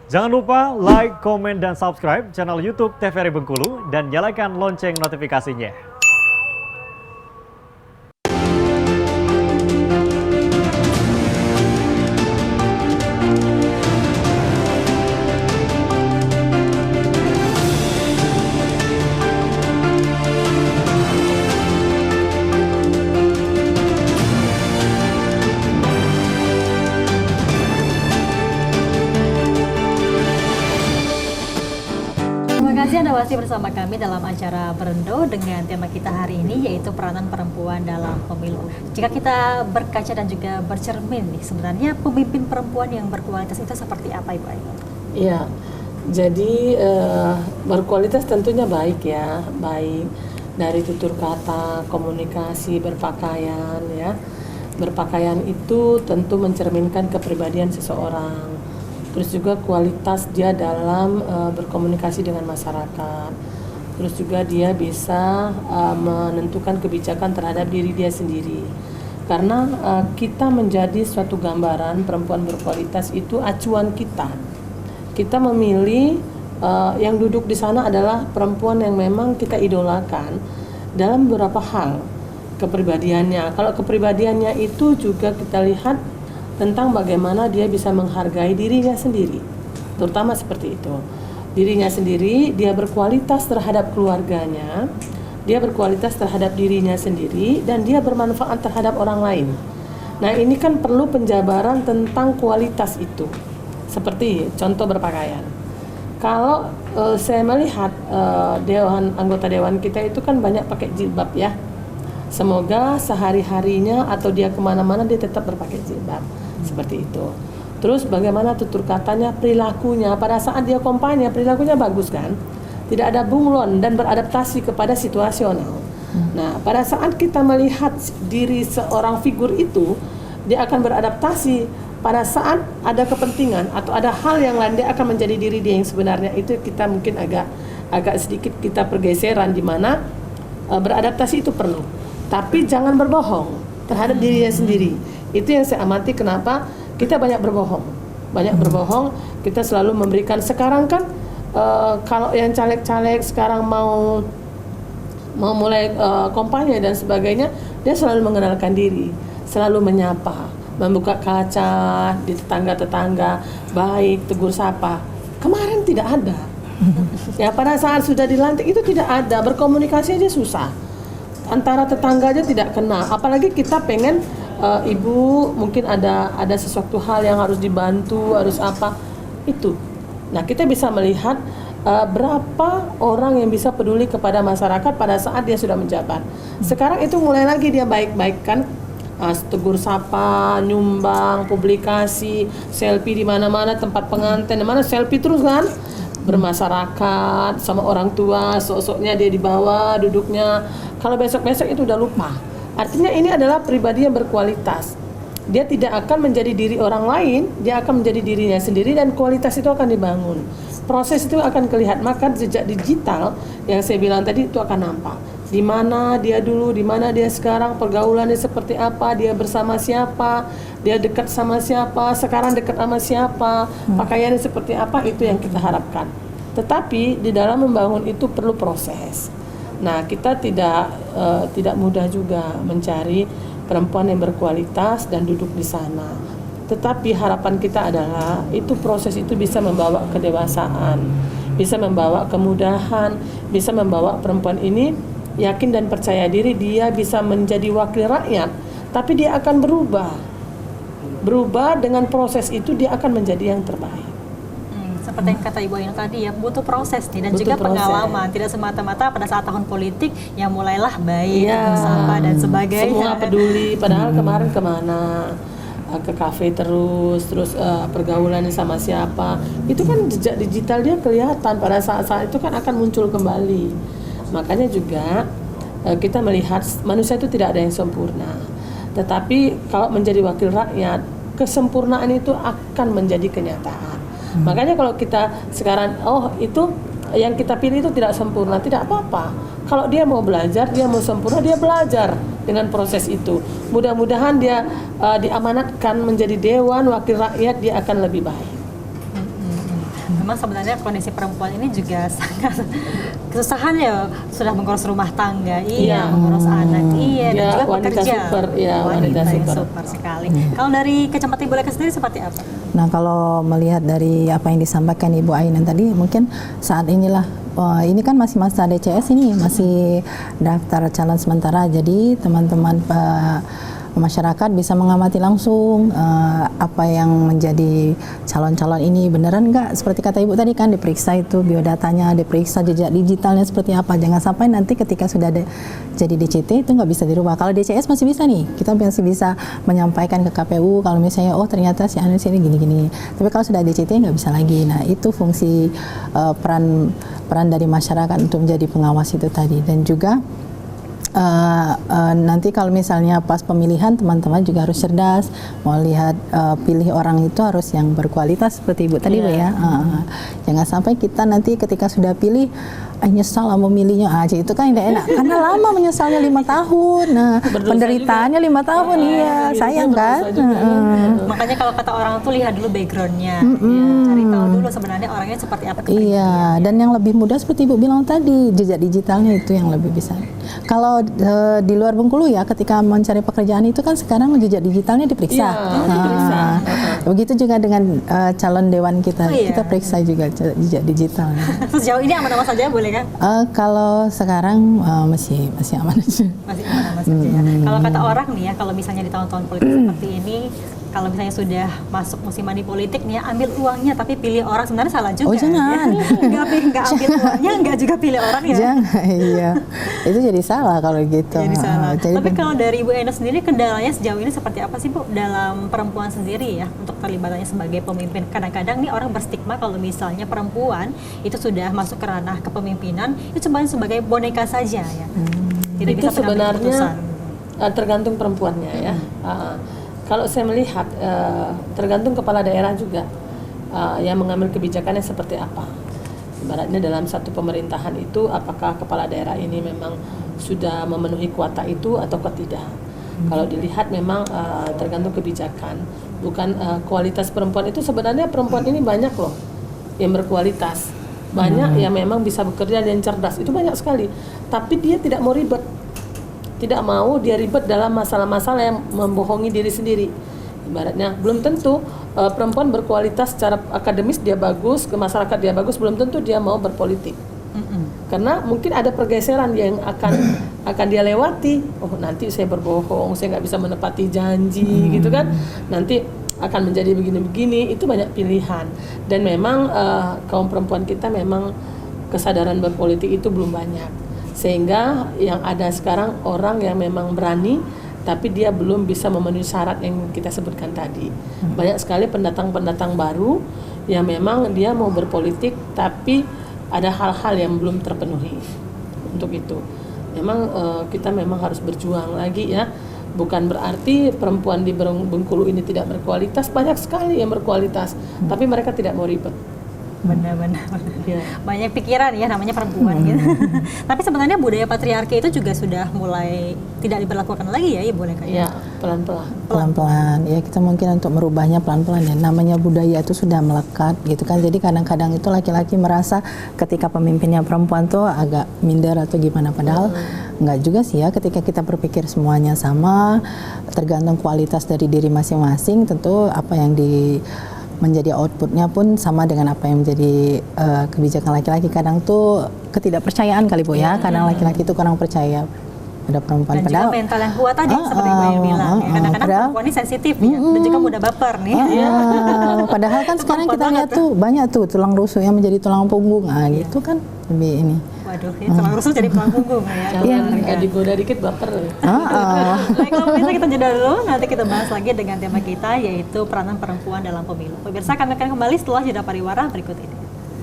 Jangan lupa like, komen, dan subscribe channel YouTube TVRI Bengkulu dan nyalakan lonceng notifikasinya. Terima kasih Anda masih bersama kami dalam acara Berendo dengan tema kita hari ini yaitu peranan perempuan dalam pemilu. Jika kita berkaca dan juga bercermin nih, sebenarnya pemimpin perempuan yang berkualitas itu seperti apa Ibu Ayu? Iya, jadi berkualitas tentunya baik ya, baik dari tutur kata, komunikasi, berpakaian ya. Berpakaian itu tentu mencerminkan kepribadian seseorang. Terus juga kualitas dia dalam berkomunikasi dengan masyarakat. Terus juga dia bisa menentukan kebijakan terhadap diri dia sendiri. Karena kita menjadi suatu gambaran perempuan berkualitas itu acuan kita. Kita memilih yang duduk di sana adalah perempuan yang memang kita idolakan dalam beberapa hal kepribadiannya. Kalau kepribadiannya itu juga kita lihat tentang bagaimana dia bisa menghargai dirinya sendiri, terutama seperti itu. Dirinya sendiri, dia berkualitas terhadap keluarganya, dia berkualitas terhadap dirinya sendiri, dan dia bermanfaat terhadap orang lain. Nah, ini kan perlu penjabaran tentang kualitas itu. Seperti contoh berpakaian. Kalau saya melihat anggota dewan kita itu kan banyak pakai jilbab ya. Semoga sehari-harinya atau dia kemana-mana dia tetap berpakai jilbab. Seperti itu. Terus bagaimana tutur katanya, perilakunya pada saat dia kampanye, perilakunya bagus kan? Tidak ada bunglon dan beradaptasi kepada situasional. Nah, pada saat kita melihat diri seorang figur itu, dia akan beradaptasi pada saat ada kepentingan atau ada hal yang lain, dia akan menjadi diri dia yang sebenarnya. Itu kita mungkin agak sedikit kita pergeseran di mana beradaptasi itu perlu. Tapi jangan berbohong terhadap dirinya sendiri. Itu yang saya amati kenapa kita banyak berbohong. Banyak berbohong, kita selalu memberikan. Sekarang kan kalau yang caleg-caleg sekarang mau mulai kampanye dan sebagainya, dia selalu mengenalkan diri, selalu menyapa, membuka kaca di tetangga-tetangga, baik, tegur sapa. Kemarin tidak ada. Ya, pada saat sudah dilantik itu tidak ada, berkomunikasi aja susah. Antara tetangga aja tidak kenal, apalagi kita pengen ibu mungkin ada sesuatu hal yang harus dibantu, harus apa itu. Nah, kita bisa melihat berapa orang yang bisa peduli kepada masyarakat pada saat dia sudah menjabat. Sekarang itu mulai lagi dia baik-baik kan, tegur sapa, nyumbang, publikasi, selfie di mana-mana, tempat pengantin, di mana selfie terus kan. Bermasyarakat sama orang tua, sosoknya dia di bawah duduknya. Kalau besok-besok itu udah lupa. Artinya ini adalah pribadi yang berkualitas. Dia tidak akan menjadi diri orang lain, dia akan menjadi dirinya sendiri dan kualitas itu akan dibangun. Proses itu akan kelihatan, maka jejak digital yang saya bilang tadi itu akan nampak. Di mana dia dulu, di mana dia sekarang, pergaulannya seperti apa, dia bersama siapa, dia dekat sama siapa, sekarang dekat sama siapa, pakaiannya seperti apa, itu yang kita harapkan. Tetapi di dalam membangun itu perlu proses. Nah, kita tidak mudah juga mencari perempuan yang berkualitas dan duduk di sana. Tetapi harapan kita adalah itu proses itu bisa membawa kedewasaan, bisa membawa kemudahan, bisa membawa perempuan ini yakin dan percaya diri dia bisa menjadi wakil rakyat, tapi dia akan berubah dengan proses itu dia akan menjadi yang terbaik. Seperti yang kata Ibu Ayu tadi ya, butuh proses nih dan Butuh juga proses. pengalaman, tidak semata-mata pada saat tahun politik yang mulailah baik, bersama dan sebagainya. Semua peduli, padahal kemarin kemana? Ke kafe terus pergaulannya sama siapa, itu kan jejak digital dia kelihatan pada saat-saat itu kan akan muncul kembali. Makanya juga kita melihat manusia itu tidak ada yang sempurna, tetapi kalau menjadi wakil rakyat, kesempurnaan itu akan menjadi kenyataan. Makanya kalau kita sekarang itu yang kita pilih itu tidak sempurna, tidak apa-apa. Kalau dia mau belajar, dia mau sempurna, dia belajar dengan proses itu. Mudah-mudahan dia diamanatkan menjadi dewan wakil rakyat, dia akan lebih baik. Memang sebenarnya kondisi perempuan ini juga sangat kesusahan ya, sudah mengurus rumah tangga, mengurus anak, dan juga wanita bekerja. super, wanita yang super. super sekali. Kalau dari kacamata Ibu Leka sendiri seperti apa? Nah, kalau melihat dari apa yang disampaikan Ibu Ainan tadi, mungkin saat inilah ini kan masih masa DCS ini, masih daftar calon sementara. Jadi teman-teman masyarakat bisa mengamati langsung apa yang menjadi calon-calon ini beneran nggak, seperti kata Ibu tadi kan, diperiksa itu biodatanya, diperiksa jejak digitalnya seperti apa. Jangan sampai nanti ketika sudah jadi DCT itu nggak bisa dirubah. Kalau DCS masih bisa nih, kita masih bisa menyampaikan ke KPU kalau misalnya ternyata si Anies ini gini-gini. Tapi kalau sudah DCT nggak bisa lagi. Nah, itu fungsi peran dari masyarakat untuk menjadi pengawas itu tadi. Dan juga nanti kalau misalnya pas pemilihan, teman-teman juga harus cerdas, mau lihat pilih orang itu harus yang berkualitas seperti Ibu tadi Bu ya. Jangan sampai kita nanti ketika sudah pilih nyesal memilihnya aja, itu kan tidak enak karena lama menyesalnya 5 tahun. Nah, penderitaannya 5 tahun, sayang kan. Makanya kalau kata orang tuh lihat dulu backgroundnya, cari tahu dulu sebenarnya orangnya seperti apa. Dan yang lebih mudah seperti Ibu bilang tadi, jejak digitalnya itu yang lebih bisa. Kalau di luar Bengkulu ya, ketika mencari pekerjaan itu kan sekarang jejak digitalnya diperiksa. Begitu juga dengan calon dewan kita, kita periksa juga jejak digitalnya. Sejauh ini aman-aman saja boleh kan? Kalau sekarang masih aman aja. Masih aman-aman saja ya. Kalau kata orang nih ya, kalau misalnya di tahun-tahun politik seperti ini, kalau misalnya sudah masuk musim money politik nih ya, ambil uangnya tapi pilih orang, sebenarnya salah juga. Jangan. Ya. Nggak ambil uangnya, nggak juga pilih orang ya. Jangan, itu jadi salah kalau gitu. Jadi salah. Tapi kalau dari Ibu Ena sendiri, kendalanya sejauh ini seperti apa sih Bu dalam perempuan sendiri ya untuk terlibatannya sebagai pemimpin? Kadang-kadang nih orang berstigma kalau misalnya perempuan itu sudah masuk ke ranah kepemimpinan itu cuma sebagai boneka saja ya. Tidak Itu bisa pengambil sebenarnya keputusan. tergantung perempuannya ya. Kalau saya melihat tergantung kepala daerah juga yang mengambil kebijakannya seperti apa. Ibaratnya dalam satu pemerintahan itu, apakah kepala daerah ini memang sudah memenuhi kuota itu atau tidak. Kalau dilihat memang tergantung kebijakan, bukan kualitas perempuan itu. Sebenarnya perempuan ini banyak loh yang berkualitas, banyak yang memang bisa bekerja dan cerdas, itu banyak sekali. Tapi dia tidak mau ribet, tidak mau dia ribet dalam masalah-masalah yang membohongi diri sendiri. Ibaratnya belum tentu perempuan berkualitas secara akademis dia bagus, ke masyarakat dia bagus, belum tentu dia mau berpolitik. Karena mungkin ada pergeseran yang akan dia lewati. Nanti saya berbohong, saya nggak bisa menepati janji, gitu kan. Nanti akan menjadi begini-begini. Itu banyak pilihan. Dan memang kaum perempuan kita memang kesadaran berpolitik itu belum banyak. Sehingga yang ada sekarang orang yang memang berani, tapi dia belum bisa memenuhi syarat yang kita sebutkan tadi. Banyak sekali pendatang-pendatang baru yang memang dia mau berpolitik, tapi ada hal-hal yang belum terpenuhi. Untuk itu memang kita memang harus berjuang lagi ya. Bukan berarti perempuan di Bengkulu ini tidak berkualitas, banyak sekali yang berkualitas, tapi mereka tidak mau ribet. Benar-benar banyak pikiran ya, namanya perempuan gitu. Tapi sebenarnya budaya patriarki itu juga sudah mulai tidak diberlakukan lagi ya Ibu Leka? Ya, pelan-pelan ya, kita mungkin untuk merubahnya pelan-pelan ya. Namanya budaya itu sudah melekat gitu kan. Jadi kadang-kadang itu laki-laki merasa ketika pemimpinnya perempuan tuh agak minder atau gimana, padahal enggak juga sih ya. Ketika kita berpikir semuanya sama, tergantung kualitas dari diri masing-masing, tentu apa yang menjadi outputnya pun sama dengan apa yang menjadi kebijakan laki-laki. Kadang tuh ketidakpercayaan kali Bu ya, kadang laki-laki itu kurang percaya pada perempuan. Dan padahal juga mental yang kuat tadi seperti Ibu yang bilang ya. Kadang-kadang perempuan ini sensitif ya, dan juga mudah baper nih. Padahal kan sekarang kita lihat tuh banyak tuh tulang rusuk yang menjadi tulang punggung, gitu kan lebih ini. Waduh, ya, tulang rusuk jadi tulang punggung ya. Jangan digoda dikit baper. Baik, kalau bisa kita jeda dulu, nanti kita bahas lagi dengan tema kita yaitu peranan perempuan dalam pemilu. Pemirsa, kami akan kembali setelah jeda pariwara berikut ini.